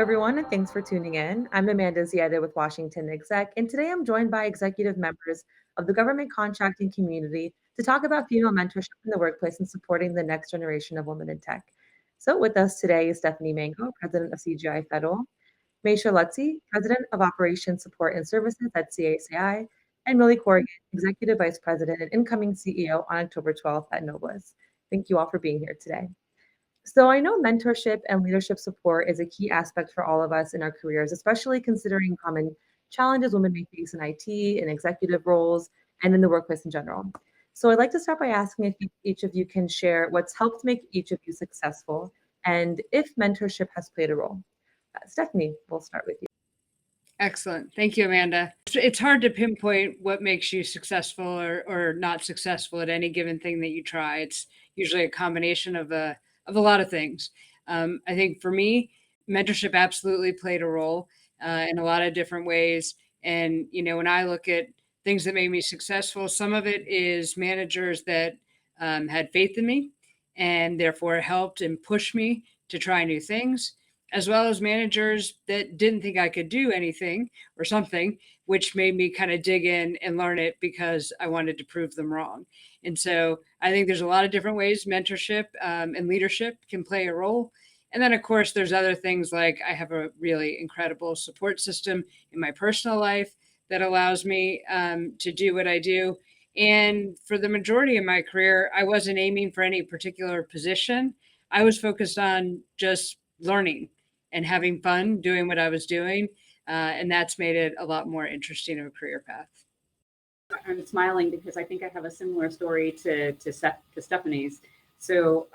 everyone, and thanks for tuning in. I'm Amanda Ziadeh with WashingtonExec, and today I'm joined by executive members of the government contracting community to talk about female mentorship in the workplace and supporting the next generation of women in tech. So, with us today is Stephanie Mango, president of CGI Federal, Meisha Lutsey, president of Operations Support and Services at CACI, and Millie Corrigan, executive vice president and incoming CEO on October 12th at Noblis. Thank you all for being here today. So I know mentorship and leadership support is a key aspect for all of us in our careers, especially considering common challenges women may face in IT, in executive roles, and in the workplace in general. So I'd like to start by asking if each of you can share what's helped make each of you successful and if mentorship has played a role. Stephanie, we'll start with you. Excellent. Thank you, Amanda. It's hard to pinpoint what makes you successful or not successful at any given thing that you try. It's usually a combination of a lot of things. I think for me, mentorship absolutely played a role in a lot of different ways. And, when I look at things that made me successful, some of it is managers that had faith in me and therefore helped and pushed me to try new things, as well as managers that didn't think I could do anything or something, which made me kind of dig in and learn it because I wanted to prove them wrong. And so I think there's a lot of different ways mentorship and leadership can play a role. And then, of course, there's other things like I have a really incredible support system in my personal life that allows me to do what I do. And for the majority of my career, I wasn't aiming for any particular position. I was focused on just learning and having fun doing what I was doing. And that's made it a lot more interesting of a career path. I'm smiling because I think I have a similar story to Stephanie's. So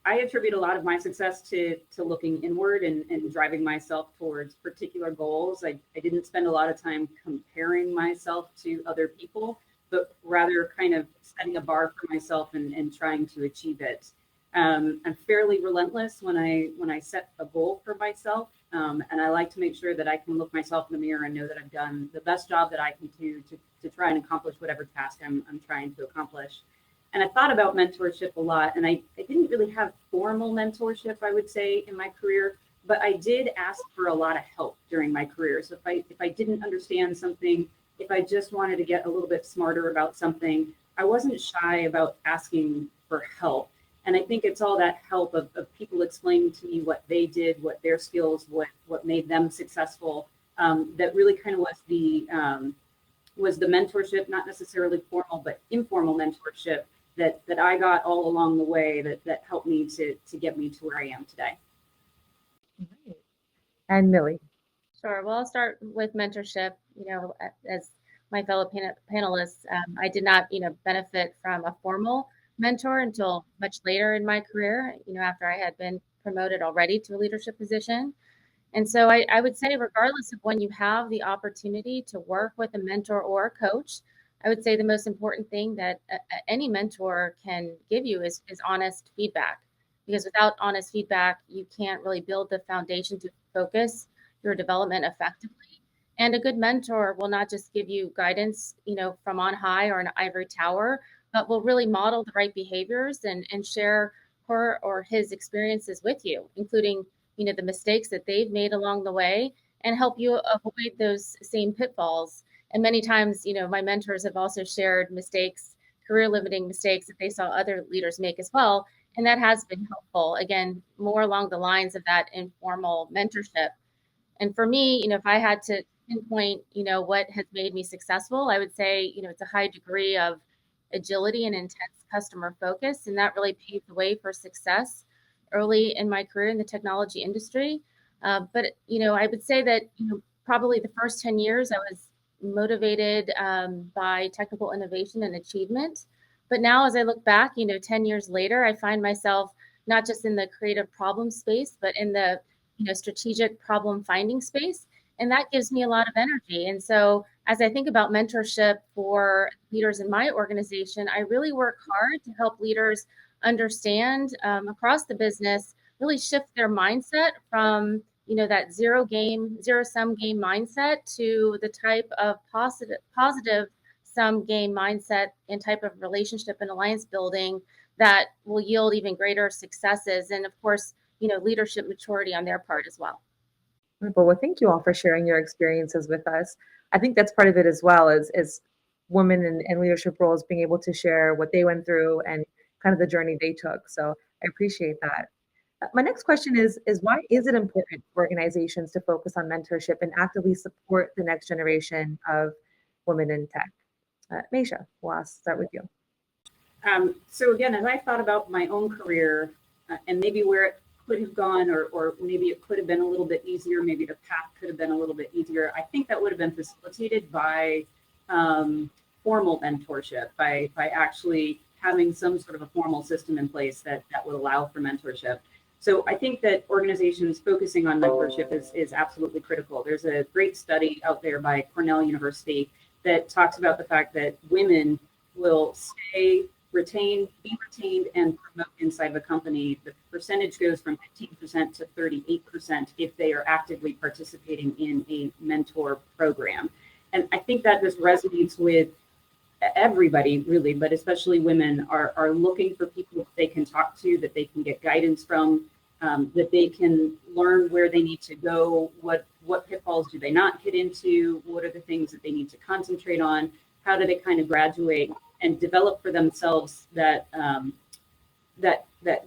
I attribute a lot of my success to looking inward and driving myself towards particular goals. I didn't spend a lot of time comparing myself to other people, but rather kind of setting a bar for myself and trying to achieve it. I'm fairly relentless when I set a goal for myself, and I like to make sure that I can look myself in the mirror and know that I've done the best job that I can do to try and accomplish whatever task I'm trying to accomplish. And I thought about mentorship a lot, and I didn't really have formal mentorship, I would say, in my career, but I did ask for a lot of help during my career. So if I didn't understand something, if I just wanted to get a little bit smarter about something, I wasn't shy about asking for help. And I think it's all that help of people explaining to me what they did, what their skills, what made them successful, that really kind of was the mentorship, not necessarily formal, but informal mentorship that I got all along the way that helped me to get me to where I am today. Right. And Millie. Sure. Well, I'll start with mentorship. As my fellow panelists, I did not, benefit from a formal mentor until much later in my career, after I had been promoted already to a leadership position. And so I would say, regardless of when you have the opportunity to work with a mentor or a coach, I would say the most important thing that any mentor can give you is honest feedback. Because without honest feedback, you can't really build the foundation to focus your development effectively. And a good mentor will not just give you guidance, from on high or an ivory tower, but will really model the right behaviors and share her or his experiences with you, including, the mistakes that they've made along the way and help you avoid those same pitfalls. And many times, my mentors have also shared mistakes, career limiting mistakes that they saw other leaders make as well. And that has been helpful, again, more along the lines of that informal mentorship. And for me, if I had to pinpoint, what has made me successful, I would say, it's a high degree of agility and intense customer focus. And that really paved the way for success early in my career in the technology industry. But I would say that, probably the first 10 years, I was motivated by technical innovation and achievement. But now as I look back, 10 years later, I find myself not just in the creative problem space, but in the strategic problem finding space. And that gives me a lot of energy. And so as I think about mentorship for leaders in my organization, I really work hard to help leaders understand across the business, really shift their mindset from, that zero-sum game mindset to the type of positive sum game mindset and type of relationship and alliance building that will yield even greater successes. And of course, leadership maturity on their part as well. Wonderful. Well, thank you all for sharing your experiences with us. I think that's part of it as well as women in leadership roles being able to share what they went through and kind of the journey they took. So I appreciate that. My next question is why is it important for organizations to focus on mentorship and actively support the next generation of women in tech? Meisha, we'll start with you. So again, as I thought about my own career and maybe where it could have gone, or maybe it could have been a little bit easier, maybe the path could have been a little bit easier, I think that would have been facilitated by formal mentorship, by actually having some sort of a formal system in place that would allow for mentorship. So I think that organizations focusing on mentorship is absolutely critical. There's a great study out there by Cornell University that talks about the fact that women will be retained and promote inside the company. The percentage goes from 15% to 38% if they are actively participating in a mentor program. And I think that this resonates with everybody really, but especially women are looking for people that they can talk to, that they can get guidance from, that they can learn where they need to go, what pitfalls do they not get into, what are the things that they need to concentrate on, how do they kind of graduate and develop for themselves that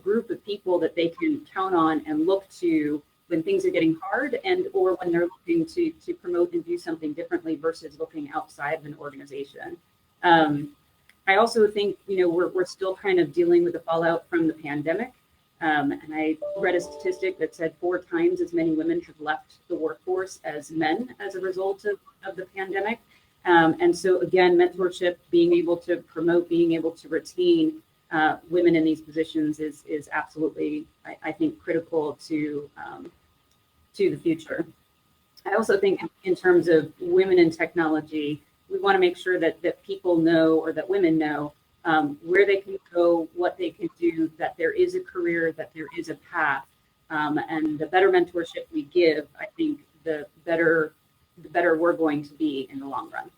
group of people that they can count on and look to when things are getting hard, and or when they're looking to promote and do something differently versus looking outside of an organization. I also think, we're still kind of dealing with the fallout from the pandemic. And I read a statistic that said 4 times as many women have left the workforce as men as a result of the pandemic. And so again, mentorship, being able to promote, being able to retain women in these positions is absolutely, I think, critical to the future. I also think in terms of women in technology, we want to make sure that people know, or that women know, where they can go, what they can do, that there is a career, that there is a path. And the better mentorship we give, I think the better we're going to be in the long run.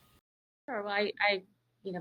Sure. Well, I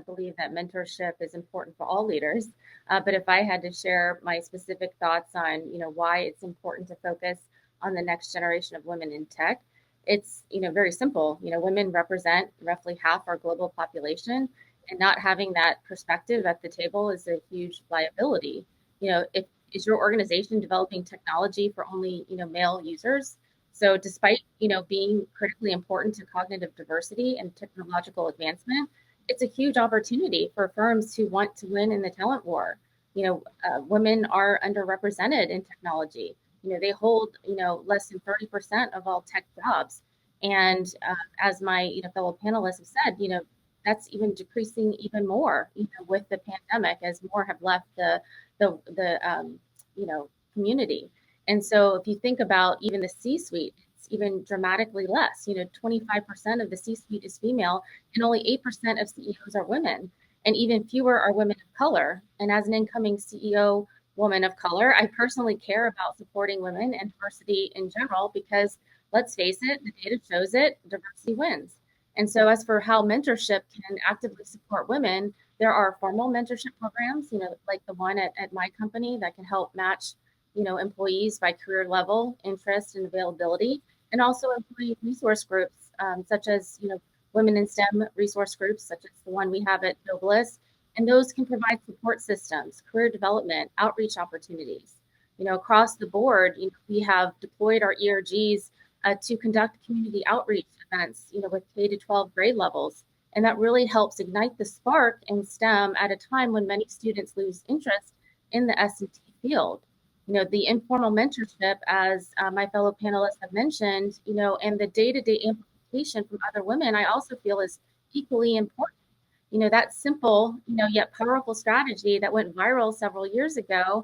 believe that mentorship is important for all leaders. But if I had to share my specific thoughts on, why it's important to focus on the next generation of women in tech, it's, very simple. Women represent roughly half our global population, and not having that perspective at the table is a huge liability. Is your organization developing technology for only, male users? So despite, being critically important to cognitive diversity and technological advancement, it's a huge opportunity for firms who want to win in the talent war. Women are underrepresented in technology. They hold, less than 30% of all tech jobs. And as my fellow panelists have said, that's even decreasing even more, with the pandemic, as more have left the community. And so if you think about even the C-suite, it's even dramatically less. 25% of the C-suite is female, and only 8% of CEOs are women, and even fewer are women of color. And as an incoming CEO woman of color, I personally care about supporting women and diversity in general, because let's face it, the data shows it, diversity wins. And so as for how mentorship can actively support women, there are formal mentorship programs, like the one at my company that can help match, employees by career level, interest, and availability, and also employee resource groups, such as, women in STEM resource groups, such as the one we have at Noblis. And those can provide support systems, career development, outreach opportunities. Across the board, we have deployed our ERGs to conduct community outreach events, with K to 12 grade levels. And that really helps ignite the spark in STEM at a time when many students lose interest in the S&T field. The informal mentorship, as my fellow panelists have mentioned, and the day-to-day amplification from other women, I also feel is equally important. That simple, yet powerful strategy that went viral several years ago,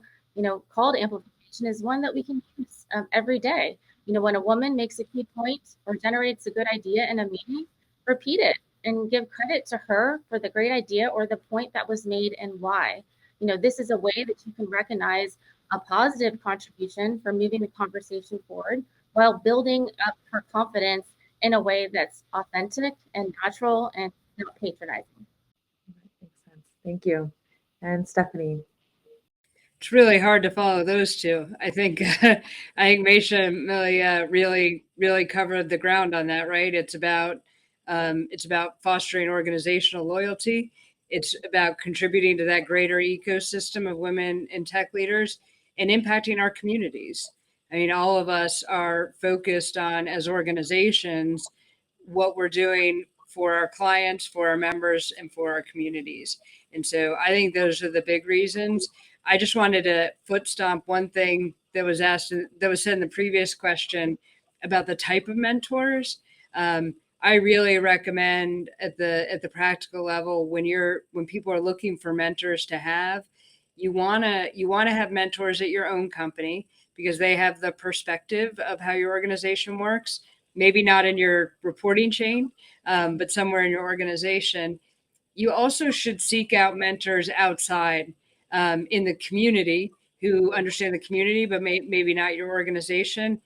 called amplification, is one that we can use every day. When a woman makes a key point or generates a good idea in a meeting, repeat it and give credit to her for the great idea or the point that was made and why. This is a way that you can recognize a positive contribution for moving the conversation forward while building up her confidence in a way that's authentic and natural and not patronizing. Makes sense. Thank you. And Stephanie. It's really hard to follow those two. I think I think Meisha and Millie really covered the ground on that, right? It's about fostering organizational loyalty. It's about contributing to that greater ecosystem of women and tech leaders and impacting our communities. I mean, all of us are focused on, as organizations, what we're doing for our clients, for our members, and for our communities. And so I think those are the big reasons. I just wanted to foot stomp one thing that was asked, that was said in the previous question about the type of mentors. I really recommend at the practical level, when people are looking for mentors to have, you wanna have mentors at your own company because they have the perspective of how your organization works. Maybe not in your reporting chain, but somewhere in your organization. You also should seek out mentors outside, in the community, who understand the community, but maybe not your organization.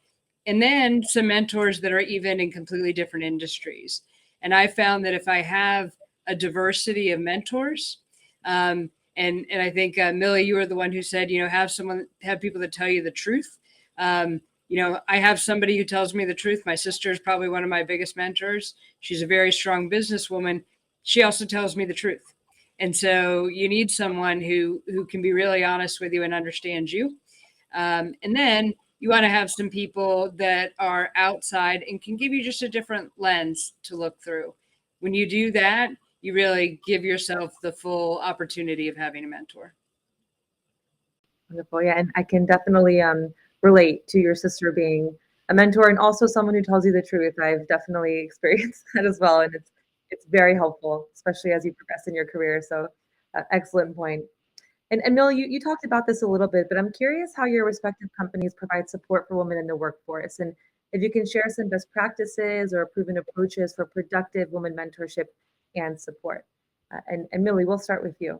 And then some mentors that are even in completely different industries. And I found that if I have a diversity of mentors, and I think Millie, you were the one who said, have people that tell you the truth. I have somebody who tells me the truth. My sister is probably one of my biggest mentors. She's a very strong businesswoman. She also tells me the truth. And so you need someone who can be really honest with you and understand you. And then you want to have some people that are outside and can give you just a different lens to look through. When you do that, you really give yourself the full opportunity of having a mentor. Wonderful. Yeah, and I can definitely relate to your sister being a mentor and also someone who tells you the truth. I've definitely experienced that as well, and it's very helpful, especially as you progress in your career. So, excellent point. And Mill, you talked about this a little bit, but I'm curious how your respective companies provide support for women in the workforce, and if you can share some best practices or proven approaches for productive women mentorship and support. And Millie, we'll start with you.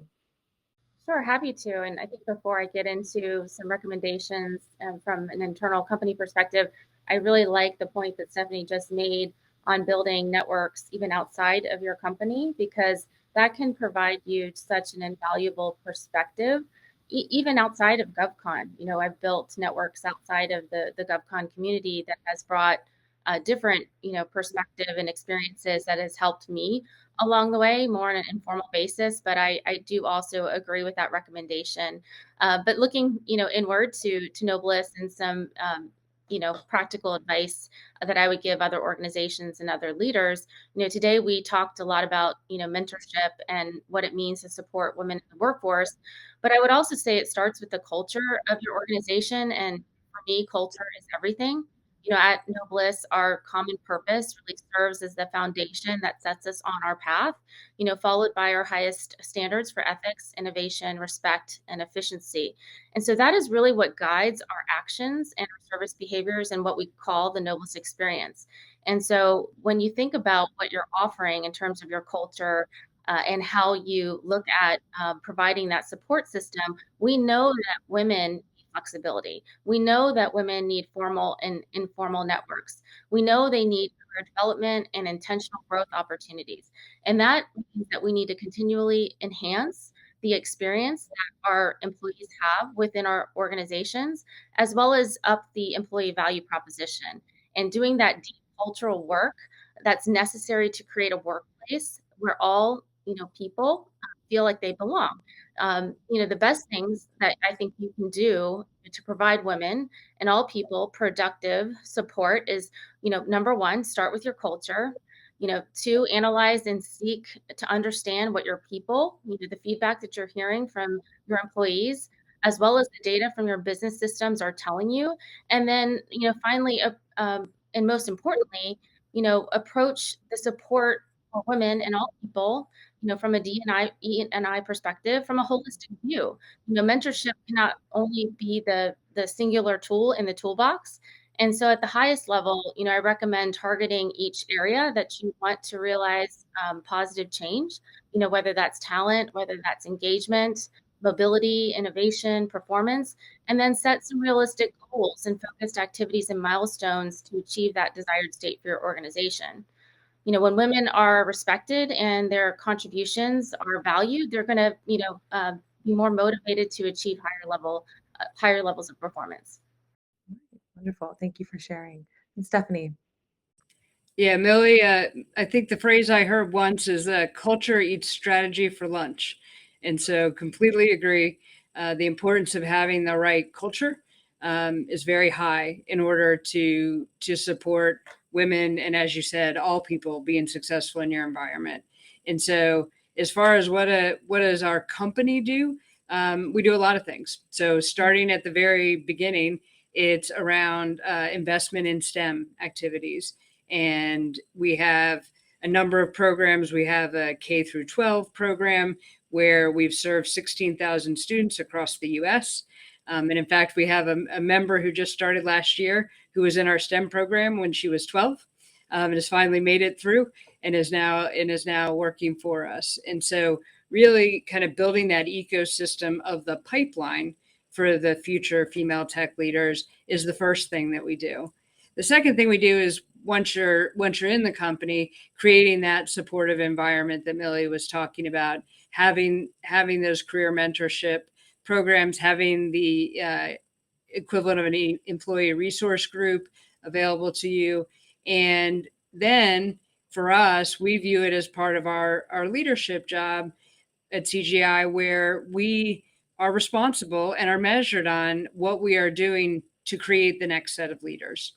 Sure, happy to. And I think before I get into some recommendations from an internal company perspective, I really like the point that Stephanie just made on building networks even outside of your company, because that can provide you such an invaluable perspective, even outside of GovCon. I've built networks outside of the GovCon community that has brought different, perspective and experiences that has helped me along the way, more on an informal basis. But I do also agree with that recommendation. But looking, inward to Noblis and some, practical advice that I would give other organizations and other leaders. Today we talked a lot about, mentorship and what it means to support women in the workforce. But I would also say it starts with the culture of your organization. And for me, culture is everything. At Noblis, our common purpose really serves as the foundation that sets us on our path, followed by our highest standards for ethics, innovation, respect, and efficiency. And so that is really what guides our actions and our service behaviors and what we call the Noblis experience. And so when you think about what you're offering in terms of your culture, and how you look at providing that support system, we know that women flexibility. We know that women need formal and informal networks. We know they need career development and intentional growth opportunities. And that means that we need to continually enhance the experience that our employees have within our organizations, as well as up the employee value proposition. And doing that deep cultural work that's necessary to create a workplace where all, people feel like they belong. The best things that I think you can do to provide women and all people productive support is, number one, start with your culture. Two, analyze and seek to understand what your people, the feedback that you're hearing from your employees, as well as the data from your business systems are telling you. And then, finally, and most importantly, approach the support for women and all people, from a D&I perspective, from a holistic view. Mentorship cannot only be the singular tool in the toolbox. And so at the highest level, I recommend targeting each area that you want to realize positive change, whether that's talent, whether that's engagement, mobility, innovation, performance, and then set some realistic goals and focused activities and milestones to achieve that desired state for your organization. When women are respected and their contributions are valued, they're going to, be more motivated to achieve higher levels of performance. Wonderful. Thank you for sharing. And Stephanie. Yeah, Millie, I think the phrase I heard once is culture eats strategy for lunch. And so completely agree. The importance of having the right culture is very high in order to support women and, as you said, all people being successful in your environment. And so as far as what does our company do, we do a lot of things. So starting at the very beginning, it's around investment in STEM activities. And we have a number of programs. We have a K through 12 program where we've served 16,000 students across the US. And in fact, we have a member who just started last year who was in our STEM program when she was 12 and has finally made it through and is now working for us. And so really kind of building that ecosystem of the pipeline for the future female tech leaders is the first thing that we do. The second thing we do is once you're in the company, creating that supportive environment that Millie was talking about, having those career mentorship programs, having the equivalent of an employee resource group available to you. And then for us, we view it as part of our leadership job at CGI, where we are responsible and are measured on what we are doing to create the next set of leaders.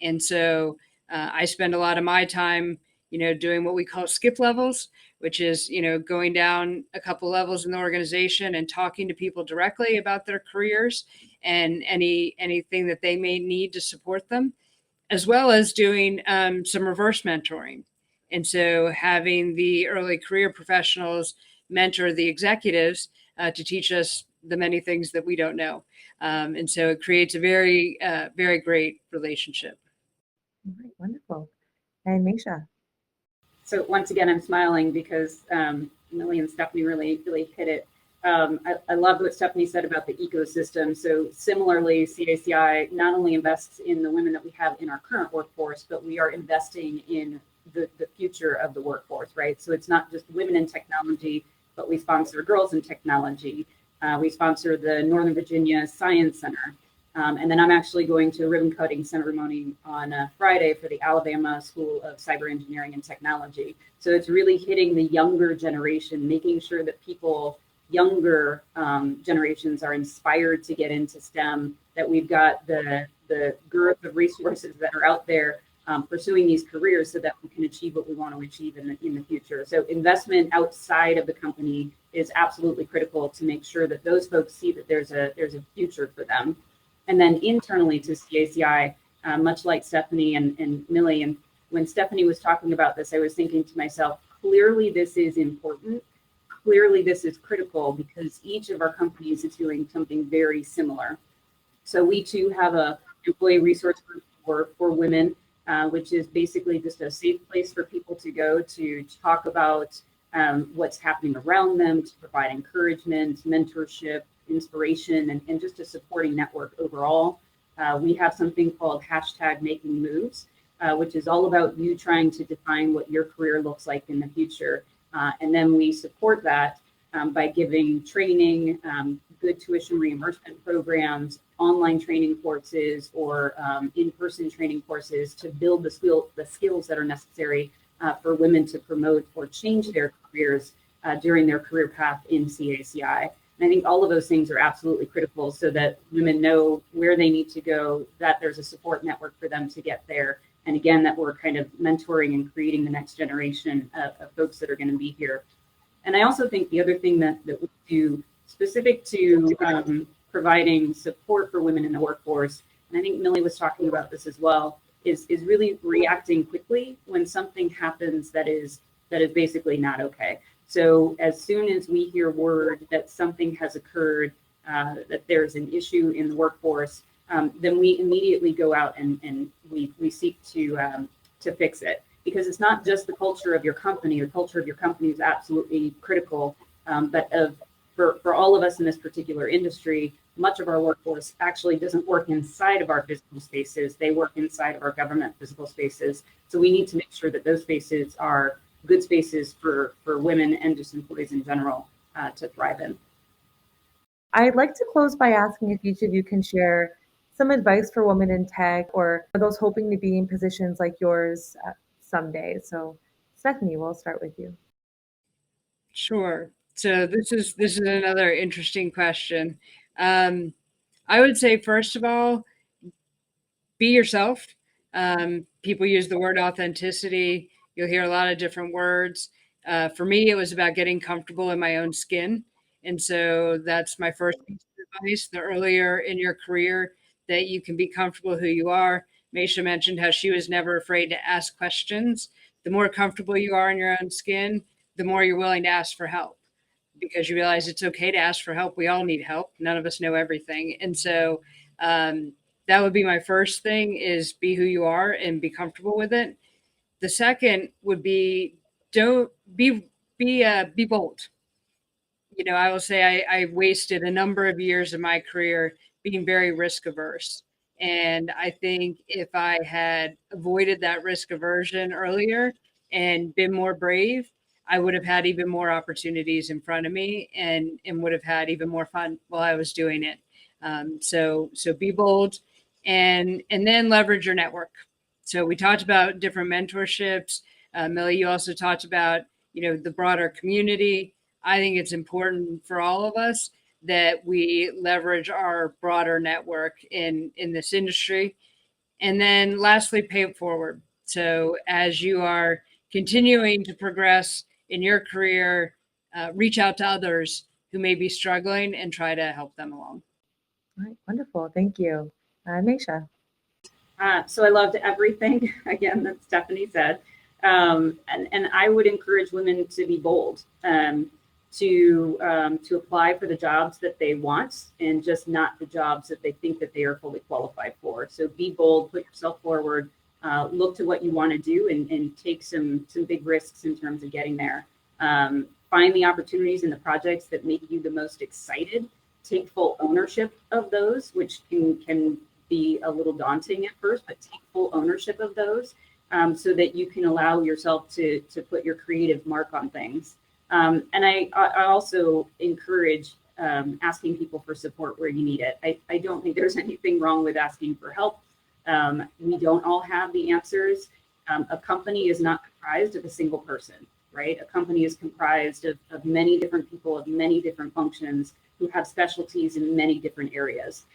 And so I spend a lot of my time, doing what we call skip levels, which is, going down a couple levels in the organization and talking to people directly about their careers and anything that they may need to support them, as well as doing some reverse mentoring. And so having the early career professionals mentor the executives to teach us the many things that we don't know. And so it creates a very, very great relationship. All right, wonderful. And Meisha. So once again, I'm smiling because Millie and Stephanie really hit it. I love what Stephanie said about the ecosystem. So similarly, CACI not only invests in the women that we have in our current workforce, but we are investing in the future of the workforce, right? So it's not just women in technology, but we sponsor girls in technology. We sponsor the Northern Virginia Science Center. And then I'm actually going to a ribbon cutting ceremony on Friday for the Alabama School of Cyber Engineering and Technology. So it's really hitting the younger generation, making sure that younger generations are inspired to get into STEM, that we've got the girth of resources that are out there pursuing these careers so that we can achieve what we want to achieve in the future. So investment outside of the company is absolutely critical to make sure that those folks see that there's a future for them. And then internally to CACI, much like Stephanie and Millie, and when Stephanie was talking about this, I was thinking to myself, clearly this is important. Clearly this is critical because each of our companies is doing something very similar. So we too have a employee resource group for women, which is basically just a safe place for people to go to talk about what's happening around them, to provide encouragement, mentorship, inspiration, and just a supporting network overall. We have something called #MakingMoves, which is all about you trying to define what your career looks like in the future. And then we support that by giving training, good tuition reimbursement programs, online training courses, or in-person training courses to build the skills that are necessary for women to promote or change their careers during their career path in CACI. And I think all of those things are absolutely critical so that women know where they need to go, that there's a support network for them to get there. And again, that we're kind of mentoring and creating the next generation of folks that are going to be here. And I also think the other thing that we do specific to providing support for women in the workforce, and I think Millie was talking about this as well, is really reacting quickly when something happens that is basically not okay. So as soon as we hear word that something has occurred, that there's an issue in the workforce, then we immediately go out and we seek to fix it. Because it's not just the culture of your company. The culture of your company is absolutely critical, but for all of us in this particular industry, much of our workforce actually doesn't work inside of our physical spaces. They work inside of our government physical spaces. So we need to make sure that those spaces are good spaces for women and just employees in general to thrive in. I'd like to close by asking if each of you can share some advice for women in tech or for those hoping to be in positions like yours someday. So, Stephanie, we'll start with you. Sure. So this is another interesting question. I would say, first of all, be yourself. People use the word authenticity. You'll hear a lot of different words. For me, it was about getting comfortable in my own skin. And so that's my first piece of advice. The earlier in your career that you can be comfortable who you are. Meisha mentioned how she was never afraid to ask questions. The more comfortable you are in your own skin, the more you're willing to ask for help because you realize it's okay to ask for help. We all need help. None of us know everything. And so that would be my first thing is be who you are and be comfortable with it. The second would be don't be bold. You know, I will say I wasted a number of years of my career being very risk averse. And I think if I had avoided that risk aversion earlier and been more brave, I would have had even more opportunities in front of me and would have had even more fun while I was doing it. So be bold and then leverage your network. So we talked about different mentorships. Millie, you also talked about, you know, the broader community. I think it's important for all of us that we leverage our broader network in this industry. And then lastly, pay it forward. So as you are continuing to progress in your career, reach out to others who may be struggling and try to help them along. All right, wonderful. Thank you. Meisha. So I loved everything, again, that Stephanie said. And I would encourage women to be bold, to apply for the jobs that they want and just not the jobs that they think that they are fully qualified for. So be bold, put yourself forward, look to what you want to do and take some big risks in terms of getting there. Find the opportunities and the projects that make you the most excited. Take full ownership of those, which can be a little daunting at first, but take full ownership of those so that you can allow yourself to put your creative mark on things. And I also encourage asking people for support where you need it. I don't think there's anything wrong with asking for help. We don't all have the answers. A company is not comprised of a single person, right? A company is comprised of many different people, of many different functions who have specialties in many different areas.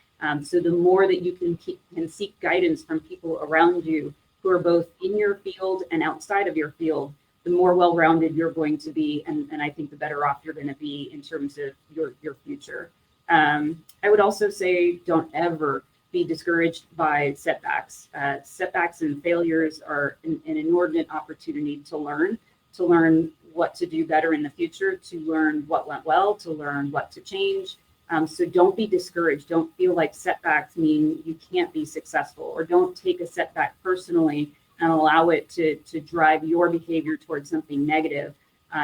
So the more that you can seek guidance from people around you who are both in your field and outside of your field, the more well-rounded you're going to be, and I think the better off you're going to be in terms of your future. I would also say don't ever be discouraged by setbacks. Setbacks and failures are an inordinate opportunity to learn what to do better in the future, to learn what went well, to learn what to change. So don't be discouraged. Don't feel like setbacks mean you can't be successful, or don't take a setback personally and allow it to drive your behavior towards something negative.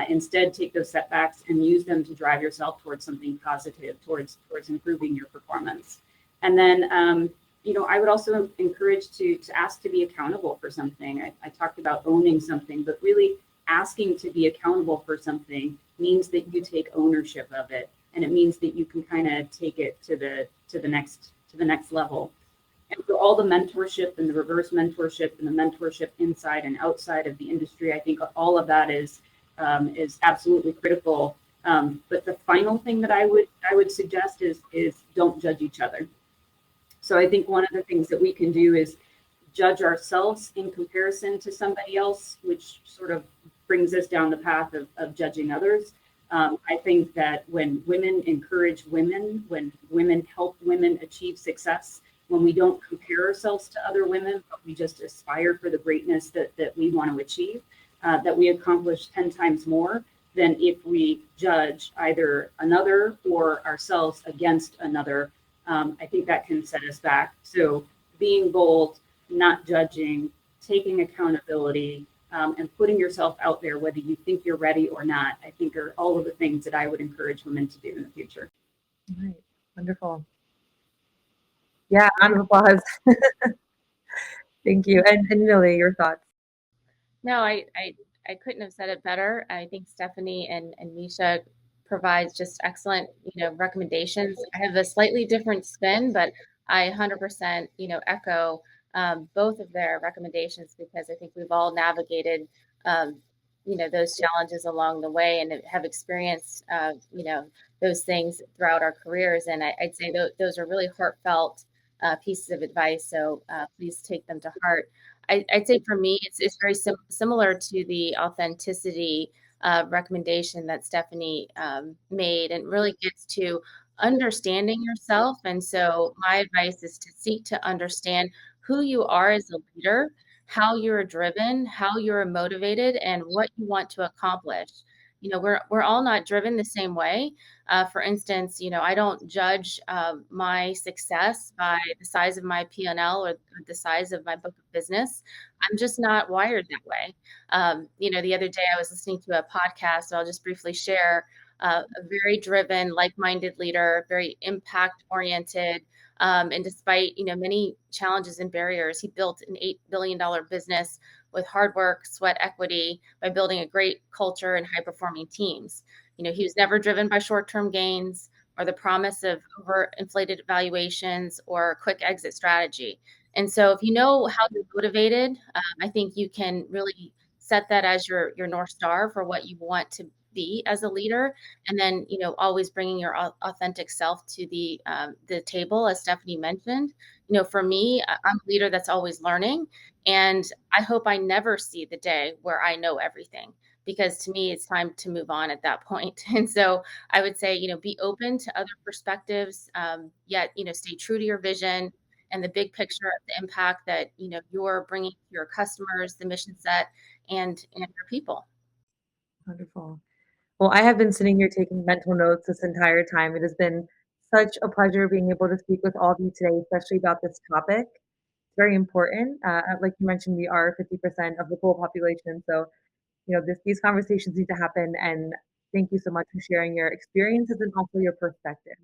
Instead, take those setbacks and use them to drive yourself towards something positive, towards improving your performance. And then, you know, I would also encourage to ask to be accountable for something. I talked about owning something, but really asking to be accountable for something means that you take ownership of it. And it means that you can kind of take it to the next level. And for all the mentorship and the reverse mentorship and the mentorship inside and outside of the industry, I think all of that is absolutely critical. But the final thing that I would suggest is don't judge each other. So I think one of the things that we can do is judge ourselves in comparison to somebody else, which sort of brings us down the path of judging others. I think that when women encourage women, when women help women achieve success, when we don't compare ourselves to other women, but we just aspire for the greatness that we want to achieve, that we accomplish 10 times more than if we judge either another or ourselves against another. I think that can set us back. So being bold, not judging, taking accountability, and putting yourself out there, whether you think you're ready or not, I think are all of the things that I would encourage women to do in the future. All right, wonderful. Yeah, round of applause. Thank you. And Millie, your thoughts? No, I couldn't have said it better. I think Stephanie and Meisha provides just excellent, recommendations. I have a slightly different spin, but I 100%, echo both of their recommendations because I think we've all navigated, those challenges along the way and have experienced, those things throughout our careers. And I'd say those are really heartfelt pieces of advice. So please take them to heart. I'd say for me, it's very similar to the authenticity recommendation that Stephanie made, and really gets to understanding yourself. And so my advice is to seek to understand who you are as a leader, how you're driven, how you're motivated, and what you want to accomplish. We're all not driven the same way. For instance, I don't judge my success by the size of my P&L or the size of my book of business. I'm just not wired that way. The other day I was listening to a podcast, so I'll just briefly share. A very driven, like-minded leader, very impact-oriented, and despite many challenges and barriers, he built an $8 billion business with hard work, sweat equity, by building a great culture and high-performing teams. He was never driven by short-term gains or the promise of overinflated valuations or quick exit strategy. And so if you know how you're motivated, I think you can really set that as your North Star for what you want to be as a leader. And then, always bringing your authentic self to the table, as Stephanie mentioned. For me, I'm a leader that's always learning. And I hope I never see the day where I know everything, because to me, it's time to move on at that point. And so I would say, be open to other perspectives, yet, stay true to your vision and the big picture of the impact that, you're bringing to your customers, the mission set, and your people. Wonderful. Well, I have been sitting here taking mental notes this entire time. It has been such a pleasure being able to speak with all of you today, especially about this topic. It's very important. Like you mentioned, we are 50% of the full population. So, these conversations need to happen. And thank you so much for sharing your experiences and also your perspective.